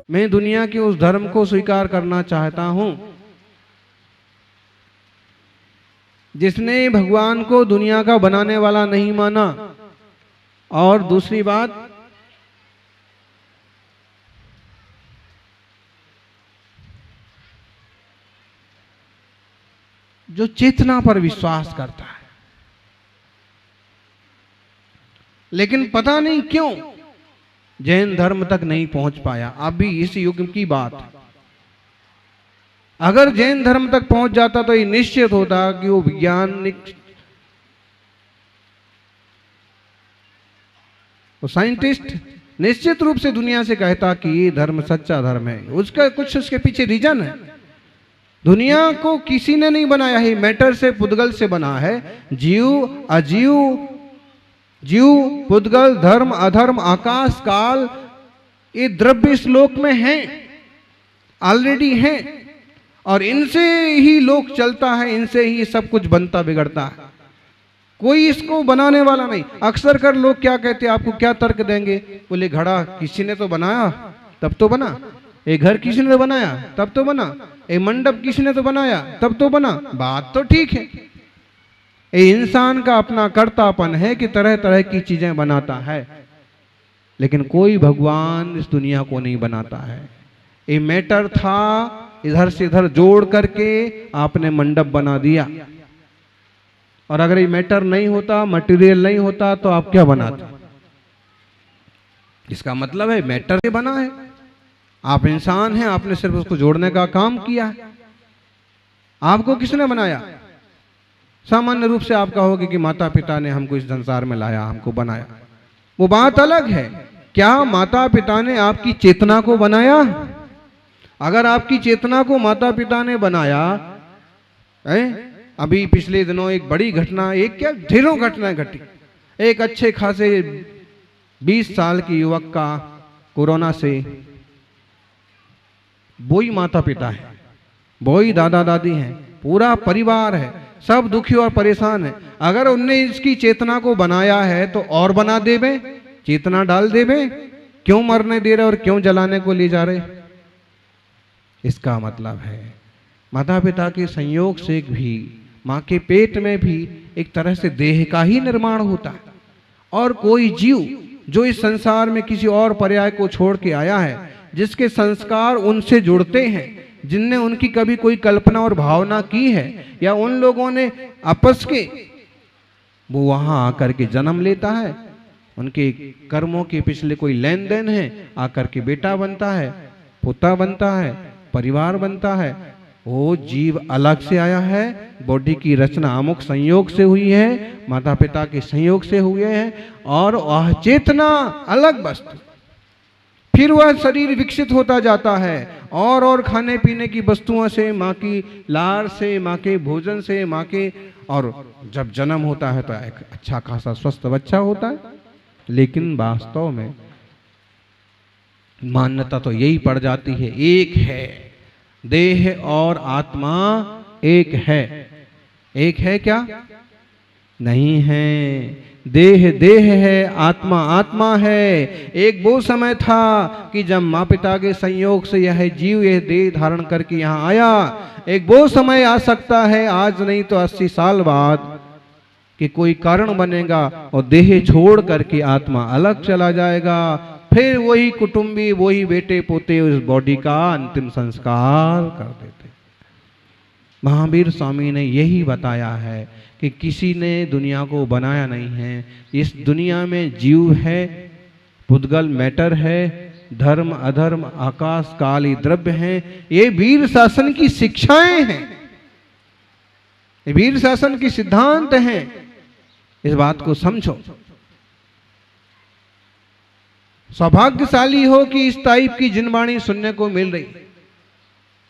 मैं दुनिया के उस धर्म को स्वीकार करना चाहता हूं जिसने भगवान को दुनिया का बनाने वाला नहीं माना। और दूसरी बात, जो चेतना पर विश्वास करता है, लेकिन पता नहीं क्यों जैन धर्म तक नहीं पहुंच पाया। अभी इस युग की बात है। अगर जैन धर्म तक पहुंच जाता तो ये निश्चित होता कि वो वैज्ञानिक, वो साइंटिस्ट निश्चित रूप से दुनिया से कहता कि ये धर्म सच्चा धर्म है। उसका कुछ उसके पीछे रीजन है। दुनिया को किसी ने नहीं बनाया है, मैटर से पुद्गल से बना है। जीव अजीव, जीव पुद्गल, धर्म अधर्म, आकाश काल, ये द्रव्य इस लोक में हैं, ऑलरेडी हैं, और इनसे ही लोक चलता है, इनसे ही सब कुछ बनता बिगड़ता है। कोई इसको बनाने वाला नहीं। अक्सर कर लोग क्या कहते हैं, आपको क्या तर्क देंगे? बोले घड़ा किसी ने तो बनाया तब तो बना, ये घर किसी ने तो बनाया तब तो बना, ये मंडप किसी ने तो बनाया तब तो बना। बात तो ठीक है, ये इंसान का अपना कर्तापन है कि तरह तरह की चीजें बनाता है, लेकिन कोई भगवान इस दुनिया को नहीं बनाता है। ये मैटर था, इधर से इधर जोड़ करके आपने मंडप बना दिया। और अगर ये मैटर नहीं होता, मटेरियल नहीं होता, तो आप क्या बनाते? इसका मतलब है मैटर से बना है। आप इंसान हैं, आपने सिर्फ उसको जोड़ने का काम किया है। आपको किसने बनाया? सामान्य रूप से आप कहोगे कि माता पिता ने हमको इस संसार में लाया, हमको बनाया। वो बात अलग है। क्या माता पिता ने आपकी चेतना को बनाया? अगर आपकी चेतना को माता पिता ने बनाया है, अभी पिछले दिनों एक बड़ी घटना, एक क्या ढेरों घटनाएं घटी। एक अच्छे खासे 20 साल के युवक का कोरोना से, वही माता पिता है, वही दादा दादी हैं, पूरा परिवार है, सब दुखी और परेशान है। अगर उनने इसकी चेतना को बनाया है तो और बना देवे, चेतना डाल देवे। क्यों मरने दे रहे और क्यों जलाने को ले जा रहे? इसका मतलब है माता पिता के संयोग से भी, माँ के पेट में भी एक तरह से देह का ही निर्माण होता है। और कोई जीव जो इस संसार में किसी और पर्याय को छोड़ के आया है, जिसके संस्कार उनसे जुड़ते हैं, जिनने उनकी कभी कोई कल्पना और भावना की है, या उन लोगों ने आपस के, वो वहां आकर के जन्म लेता है। उनके कर्मों के पिछले कोई लेन देन है, आकर के बेटा बनता है, पोता बनता है, परिवार बनता है। वो जीव अलग से आया है, बॉडी की रचना अमुक संयोग से हुई है, माता पिता के संयोग से हुए हैं, और वह चेतना अलग वस्तु। फिर वह शरीर विकसित होता जाता है, और खाने पीने की वस्तुओं से, माँ की लार से, माँ के भोजन से, माँ के, और जब जन्म होता है तो एक अच्छा खासा स्वस्थ बच्चा होता है। लेकिन वास्तव में मान्यता तो यही पड़ जाती है, एक है, देह और आत्मा एक है। एक है क्या? नहीं है। देह देह है, आत्मा आत्मा है। एक वो समय था कि जब माँ पिता के संयोग से यह जीव यह देह धारण करके यहाँ आया। एक वो समय आ सकता है, आज नहीं तो 80 साल बाद, कि कोई कारण बनेगा और देह छोड़ करके आत्मा अलग चला जाएगा। फिर वही कुटुंबी, वही बेटे पोते उस बॉडी का अंतिम संस्कार कर देते। महावीर स्वामी ने यही बताया है कि किसी ने दुनिया को बनाया नहीं है। इस दुनिया में जीव है, पुद्गल मैटर है, धर्म अधर्म, आकाश काल द्रव्य हैं। ये वीर शासन की शिक्षाएं हैं, ये वीर शासन की सिद्धांत हैं। इस बात को समझो। सौभाग्यशाली हो कि इस टाइप की जिनवाणी सुनने को मिल रही,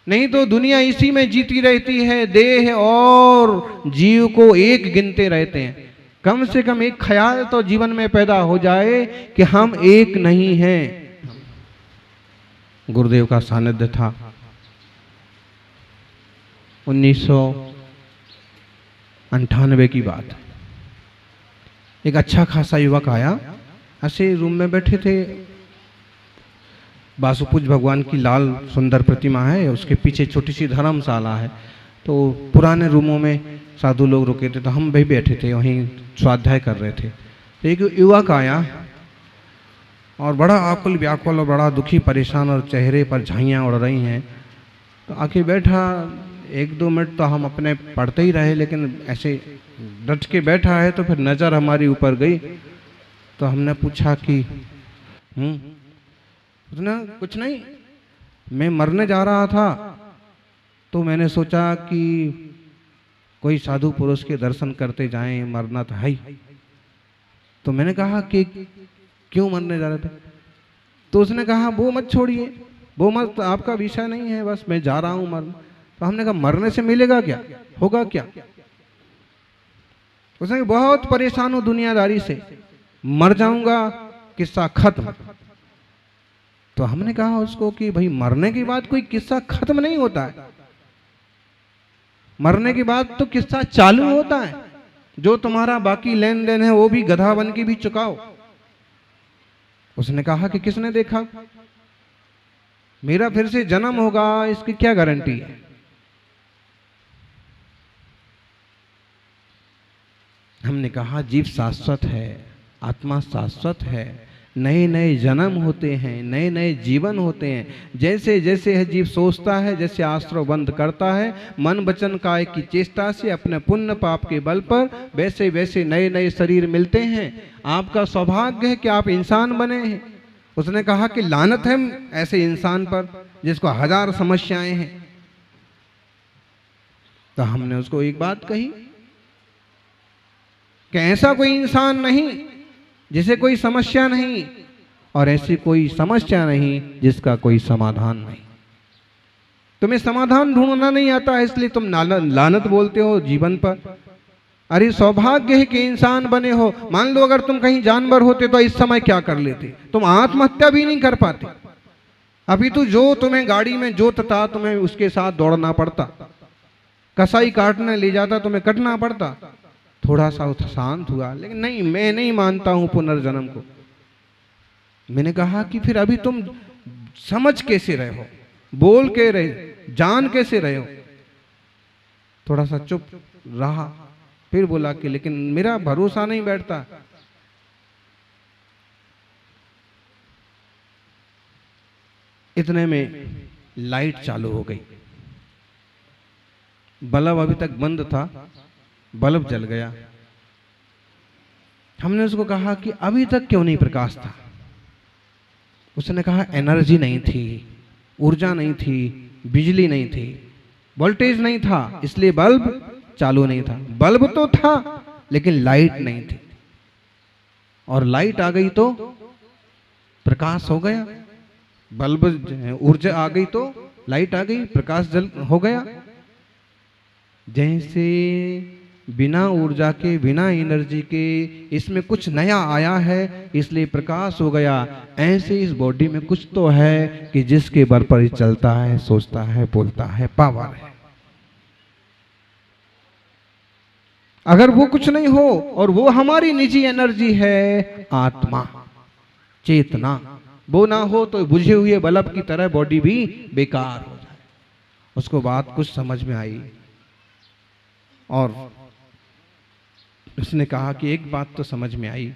नहीं तो दुनिया इसी में जीती रहती है। देह और जीव को एक गिनते रहते हैं। कम से कम एक ख्याल तो जीवन में पैदा हो जाए कि हम एक नहीं हैं। गुरुदेव का सानिध्य था। 1998 की बात। एक अच्छा खासा युवक आया, ऐसे रूम में बैठे थे, वासुपूज भगवान की लाल सुंदर प्रतिमा है, उसके पीछे छोटी सी धर्मशाला है। तो पुराने रूमों में साधु लोग रुके थे, तो हम भी बैठे थे वहीं स्वाध्याय कर रहे थे। तो एक युवक आया और बड़ा आकुल व्याकुल और बड़ा दुखी परेशान, और चेहरे पर झाइयाँ उड़ रही हैं। तो आके बैठा, 1-2 मिनट तो हम अपने पढ़ते ही रहे, लेकिन ऐसे डट के बैठा है तो फिर नज़र हमारी ऊपर गई। तो हमने पूछा कि उसने कुछ नहीं, मैं मरने जा रहा था, तो मैंने सोचा कि कोई साधु पुरुष के दर्शन करते जाएं, मरना तो है ही। तो मैंने कहा कि क्यों मरने जा रहे थे? तो उसने कहा वो मत छोड़िए, वो मत, आपका विषय नहीं है, बस मैं जा रहा हूं मरने। तो हमने कहा मरने से मिलेगा क्या, होगा क्या? उसने बहुत परेशान हूं दुनियादारी से, मर जाऊंगा, किस्सा खत्म। तो हमने कहा उसको कि भाई मरने के बाद कोई किस्सा खत्म नहीं होता है, मरने के बाद तो किस्सा चालू होता है। जो तुम्हारा बाकी लेन देन है वो भी गधा बन के भी चुकाओ। उसने कहा कि किसने देखा, मेरा फिर से जन्म होगा, इसकी क्या गारंटी है? हमने कहा जीव शाश्वत है, आत्मा शाश्वत है, नए नए जन्म होते हैं, नए नए जीवन होते हैं। जैसे जैसे है जीव सोचता है, जैसे आश्रव बंद करता है मन वचन काय की चेष्टा से अपने पुण्य पाप के बल पर, वैसे वैसे नए नए शरीर मिलते हैं। आपका सौभाग्य है कि आप इंसान बने हैं। उसने कहा कि लानत है ऐसे इंसान पर जिसको 1000 समस्याएं हैं। तो हमने उसको एक बात कही कि ऐसा कोई इंसान नहीं जिसे कोई समस्या नहीं, और ऐसी कोई समस्या नहीं जिसका कोई समाधान नहीं। तुम्हें समाधान ढूंढना नहीं आता है, इसलिए तुम लानत बोलते हो जीवन पर। अरे सौभाग्य है कि इंसान बने हो। मान लो अगर तुम कहीं जानवर होते तो इस समय क्या कर लेते? तुम आत्महत्या भी नहीं कर पाते। अभी तो जो तुम्हें गाड़ी में जोतता तुम्हें उसके साथ दौड़ना पड़ता, कसाई काटने ले जाता तुम्हें कटना पड़ता। थोड़ा सा शांत हुआ, लेकिन नहीं, मैं नहीं मानता हूं पुनर्जन्म को। मैंने कहा कि फिर अभी तुम समझ कैसे रहे हो, बोल के रहे, जान कैसे रहे हो? थोड़ा सा चुप रहा, फिर बोला कि लेकिन मेरा भरोसा नहीं बैठता। इतने में लाइट चालू हो गई, बल्ब अभी तक बंद था, बल्ब जल गया। हमने उसको कहा कि अभी तक क्यों नहीं प्रकाश था? उसने कहा एनर्जी नहीं थी, ऊर्जा नहीं थी, बिजली नहीं थी, वोल्टेज नहीं था, इसलिए बल्ब चालू नहीं था। बल्ब तो था लेकिन लाइट नहीं थी, और लाइट आ गई तो प्रकाश हो गया। बल्ब ऊर्जा आ गई तो लाइट आ गई, प्रकाश जल हो गया। जैसे बिना ऊर्जा के, बिना एनर्जी के इसमें कुछ नया आया है इसलिए प्रकाश हो गया, ऐसे इस बॉडी में कुछ तो है कि जिसके बल पर ही चलता है, सोचता है, बोलता है, पावर है। अगर वो कुछ नहीं हो और वो हमारी निजी एनर्जी है, आत्मा, चेतना, वो ना हो तो बुझे हुए बल्ब की तरह बॉडी भी बेकार हो जाए। उसको बात कुछ समझ में आई और उसने कहा कि एक बात तो समझ में आई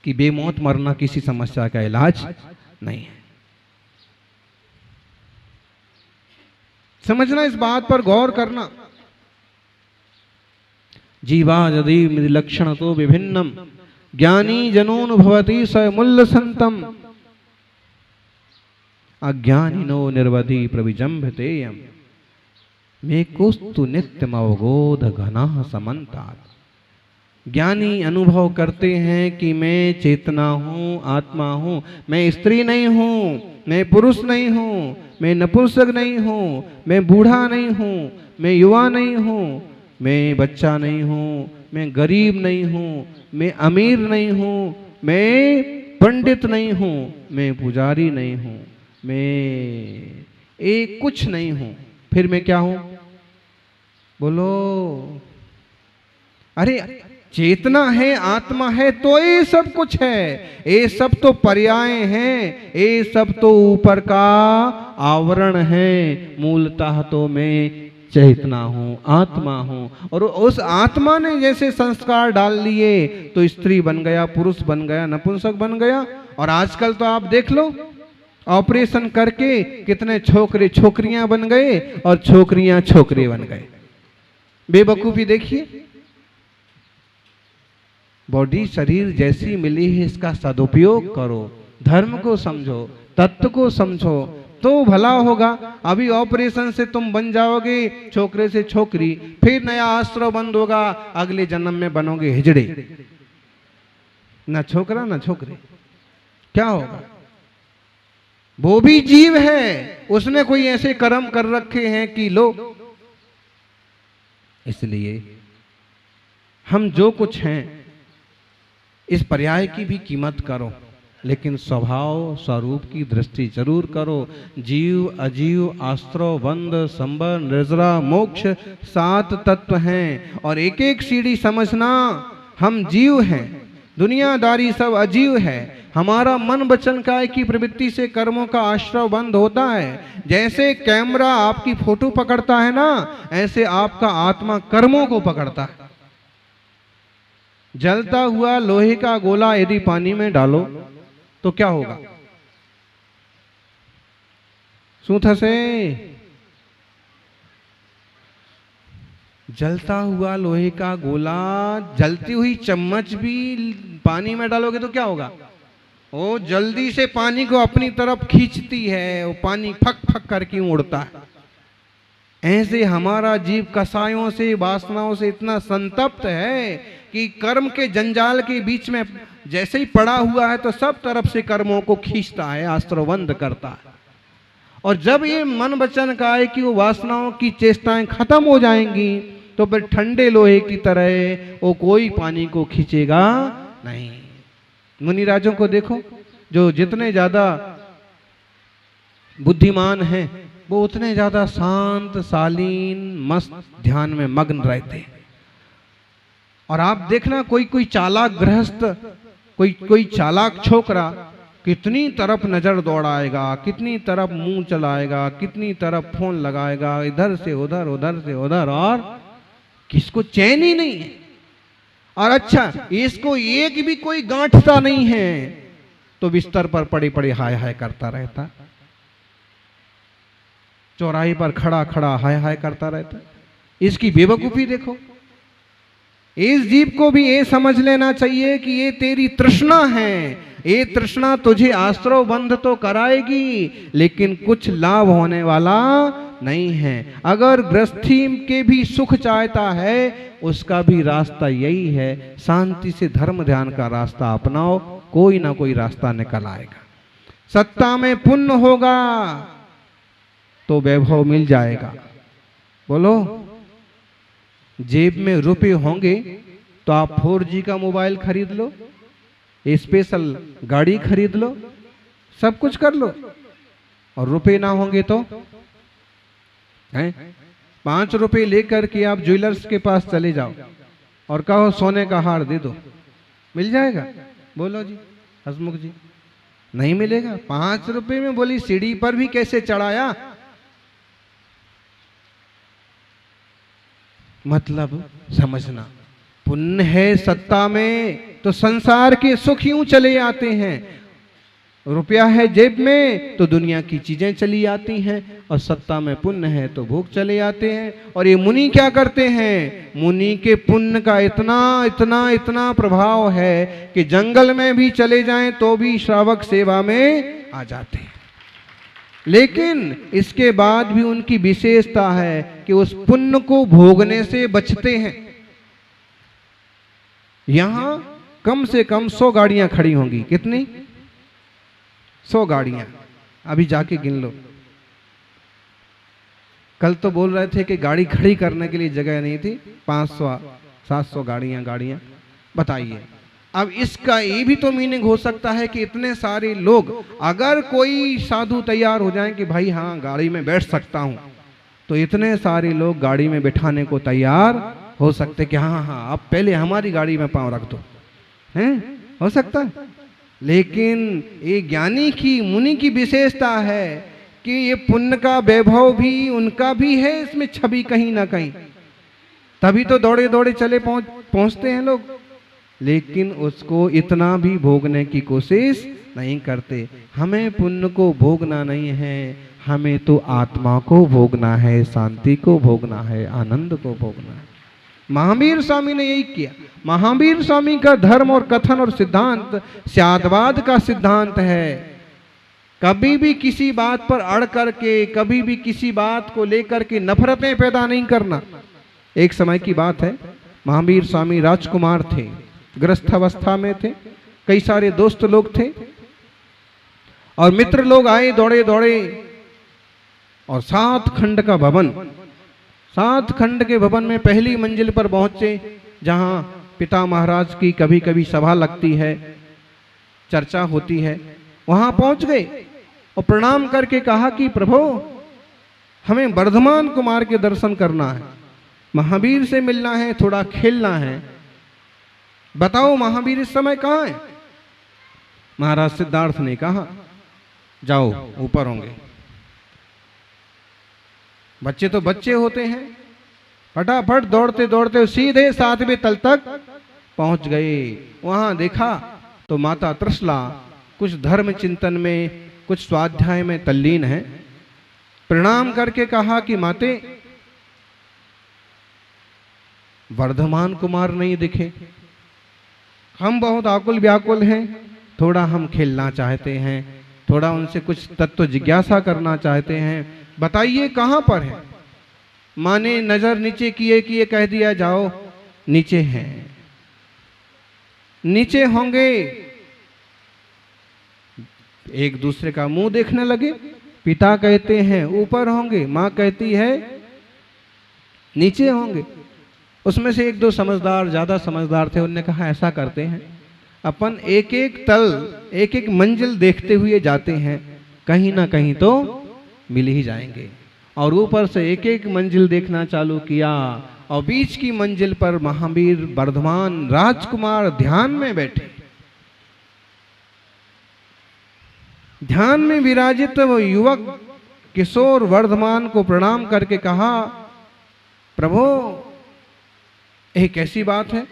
कि बेमौत मरना किसी समस्या का इलाज नहीं है। समझना, इस बात पर गौर करना। जीवा यदि लक्षण तो विभिन्नम ज्ञानी जनोनुभवति स मूल्य संतम अज्ञानिनो निर्वधि प्रविजंभतेयम मे कुस्तु नित्यम अवगोध घना समन्तात। ज्ञानी अनुभव करते हैं कि मैं चेतना हूँ, आत्मा हूँ, मैं स्त्री नहीं हूँ, मैं पुरुष नहीं हूँ, मैं नपुंसक नहीं हूँ, मैं बूढ़ा नहीं हूँ, मैं युवा नहीं हूँ, मैं बच्चा नहीं हूँ, मैं गरीब नहीं हूँ, मैं अमीर नहीं हूँ, मैं पंडित नहीं हूँ, मैं पुजारी नहीं हूँ, मैं एक कुछ नहीं हूँ। फिर मैं क्या हूँ? बोलो। अरे चेतना है, आत्मा है, तो ये सब कुछ है। ये सब तो पर्याय हैं, ये सब तो ऊपर का आवरण है। मूलतः तो मैं चेतना हूँ, आत्मा हूँ। और उस आत्मा ने जैसे संस्कार डाल लिए तो स्त्री बन गया, पुरुष बन गया, नपुंसक बन गया। और आजकल तो आप देख लो, ऑपरेशन करके कितने छोकरे छोकरियां बन गए और छोकरियां छोकरे बन गए। बेवकूफी देखिए। बॉडी शरीर जैसी मिली है, इसका सदुपयोग करो, धर्म को समझो, तत्व को समझो, तो भला होगा। अभी ऑपरेशन से तुम बन जाओगे छोकरे से छोकरी, फिर नया आश्रय बंद होगा, अगले जन्म में बनोगे हिजड़े, ना छोकरा ना छोकरे। क्या होगा? वो भी जीव है, उसने कोई ऐसे कर्म कर रखे हैं कि लो। इसलिए हम जो कुछ हैं, इस पर्याय की भी कीमत करो, लेकिन स्वभाव स्वरूप की दृष्टि जरूर करो। जीव, अजीव, आश्रव, बंध, संबर, निर्जरा, मोक्ष 7 तत्व हैं। और एक एक सीढ़ी समझना, हम जीव हैं, दुनियादारी सब अजीव है। हमारा मन वचन काया की प्रवृत्ति से कर्मों का आश्रय बंद होता है। जैसे कैमरा आपकी फोटो पकड़ता है ना, ऐसे आपका आत्मा कर्मों को पकड़ता है। जलता हुआ लोहे का गोला यदि पानी में डालो तो क्या होगा? सूथ से जलता हुआ लोहे का गोला, जलती हुई चम्मच भी पानी में डालोगे तो क्या होगा? वो जल्दी से पानी को अपनी तरफ खींचती है, वो पानी फक फक करके उड़ता है। ऐसे हमारा जीव कसायों से, वासनाओं से इतना संतप्त है कि कर्म के जंजाल के बीच में जैसे ही पड़ा हुआ है तो सब तरफ से कर्मों को खींचता है, आश्रवबंध करता है। और जब ये मन वचन काया की वो वासनाओं की चेष्टाएं खत्म हो जाएंगी तो फिर ठंडे लोहे की तरह वो कोई पानी को खींचेगा नहीं। मुनिराजों को देखो, जो जितने ज्यादा बुद्धिमान हैं वो उतने ज्यादा शांत, शालीन, मस्त ध्यान में मग्न रहते हैं। और आप देखना, कोई कोई चालाक गृहस्थ, कोई चालाक छोकरा कितनी तरफ नजर दौड़ाएगा, कितनी तरफ मुंह चलाएगा, कितनी तरफ फोन लगाएगा, इधर से उधर, उधर से उधर, और किसको चैन ही नहीं है। और अच्छा, इसको एक भी कोई गांठता नहीं है तो बिस्तर पर पड़े पड़े हाय हाय करता रहता, चौराहे पर खड़ा खड़ा हाय हाय करता रहता। इसकी बेवकूफी देखो। इस जीव को भी ये समझ लेना चाहिए कि ये तेरी तृष्णा है। ये तृष्णा तुझे आश्रव बंध तो कराएगी, लेकिन कुछ लाभ होने वाला नहीं है। अगर गृहस्थी के भी सुख चाहता है, उसका भी रास्ता यही है, शांति से धर्म ध्यान का रास्ता अपनाओ, कोई ना कोई रास्ता निकल आएगा। सत्ता में पुण्य होगा तो वैभव मिल जाएगा। बोलो, जेब में रुपए होंगे तो आप 4G का मोबाइल खरीद लो, स्पेशल गाड़ी खरीद लो, सब कुछ कर लो। और रुपए ना होंगे तो हैं, 5 रुपए लेकर के आप ज्वेलर्स के पास चले जाओ और कहो सोने का हार दे दो, मिल जाएगा? बोलो जी हसमुख जी, नहीं मिलेगा। 5 रुपए में बोली सीढ़ी पर भी कैसे चढ़ाया। मतलब समझना, पुण्य है सत्ता में तो संसार के सुख यूं चले आते हैं। रुपया है जेब में तो दुनिया की चीजें चली आती हैं, और सत्ता में पुण्य है तो भूख चले आते हैं। और ये मुनि क्या करते हैं? मुनि के पुण्य का इतना इतना इतना प्रभाव है कि जंगल में भी चले जाएं तो भी श्रावक सेवा में आ जाते हैं। लेकिन इसके बाद भी उनकी विशेषता है कि उस पुण्य को भोगने से बचते हैं। यहां कम से कम 100 गाड़ियां खड़ी होंगी। कितनी? 100 गाड़ियां। अभी जाके गिन लो। कल तो बोल रहे थे कि गाड़ी खड़ी करने के लिए जगह नहीं थी। 500-700 गाड़ियां। बताइए, अब इसका ये भी तो मीनिंग हो सकता है कि इतने सारे लोग, अगर कोई साधु तैयार हो जाए कि भाई हाँ गाड़ी में बैठ सकता हूं, तो इतने सारे लोग गाड़ी में बैठाने को तैयार हो सकता है कि हाँ हाँ अब पहले हमारी गाड़ी में पांव रख दो, हैं, हो सकता है। लेकिन ये ज्ञानी की, मुनि की विशेषता है कि ये पुण्य का वैभव भी उनका भी है इसमें छवि कहीं ना कहीं, तभी तो दौड़े दौड़े चले पहुंचते हैं लोग, लेकिन उसको इतना भी भोगने की कोशिश नहीं करते। हमें पुण्य को भोगना नहीं है, हमें तो आत्मा को भोगना है, शांति को भोगना है, आनंद को भोगना है। महावीर स्वामी ने यही किया। महावीर स्वामी का धर्म और कथन और सिद्धांत स्यादवाद का सिद्धांत है। कभी भी किसी बात पर अड़ करके, कभी भी किसी बात को लेकर के नफरतें पैदा नहीं करना। एक समय की बात है, महावीर स्वामी राजकुमार थे, गृहस्थ अवस्था में थे, कई सारे दोस्त लोग थे और मित्र लोग आए दौड़े दौड़े और 7 खंड का भवन, 7 खंड के भवन में पहली मंजिल पर पहुंचे, जहां पिता महाराज की कभी कभी सभा लगती है, चर्चा होती है। वहां पहुंच गए और प्रणाम करके कहा कि प्रभु हमें वर्धमान कुमार के दर्शन करना है, महावीर से मिलना है, थोड़ा खेलना है, बताओ महावीर इस समय कहाँ है। महाराज सिद्धार्थ ने कहा जाओ ऊपर होंगे। बच्चे तो बच्चे होते हैं, फटाफट दौड़ते दौड़ते सीधे 7वें तल तक पहुंच गए। वहां देखा तो माता त्रिशला कुछ धर्म चिंतन में, कुछ स्वाध्याय में तल्लीन है। प्रणाम करके कहा कि माते वर्धमान कुमार नहीं दिखे, हम बहुत आकुल व्याकुल हैं, थोड़ा हम खेलना चाहते हैं, थोड़ा उनसे कुछ तत्व जिज्ञासा करना चाहते हैं, बताइए कहाँ पर है। माँ ने नजर नीचे किए किए कह दिया जाओ नीचे हैं, नीचे होंगे। एक दूसरे का मुंह देखने लगे, पिता कहते हैं ऊपर होंगे, माँ कहती है नीचे होंगे। उसमें से 1-2 समझदार, ज्यादा समझदार थे, उनने कहा ऐसा करते हैं अपन एक एक तल, एक एक मंजिल देखते हुए जाते हैं, कहीं ना कहीं तो मिल ही जाएंगे। और ऊपर से एक एक मंजिल देखना चालू किया और बीच की मंजिल पर महावीर वर्धमान राजकुमार ध्यान में बैठे। ध्यान में विराजित वो युवक किशोर वर्धमान को प्रणाम करके कहा प्रभु ये कैसी बात है,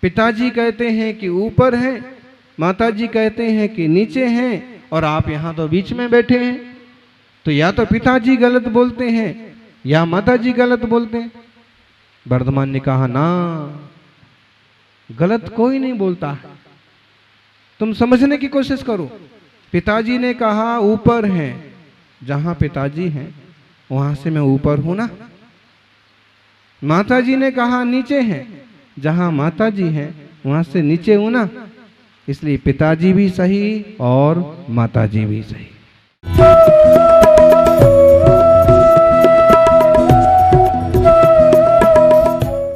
पिताजी कहते हैं कि ऊपर हैं, माताजी कहते हैं कि नीचे हैं और आप यहाँ तो बीच में बैठे हैं, तो या तो पिताजी गलत बोलते हैं या माताजी गलत बोलते हैं। वर्धमान ने कहा ना, गलत कोई नहीं बोलता है, तुम समझने की कोशिश करो। पिताजी ने कहा ऊपर हैं, जहां पिताजी हैं वहां से मैं ऊपर हूं ना। माताजी ने कहा नीचे हैं, जहां माताजी हैं वहां से नीचे हूं ना। इसलिए पिताजी भी सही और माताजी भी सही।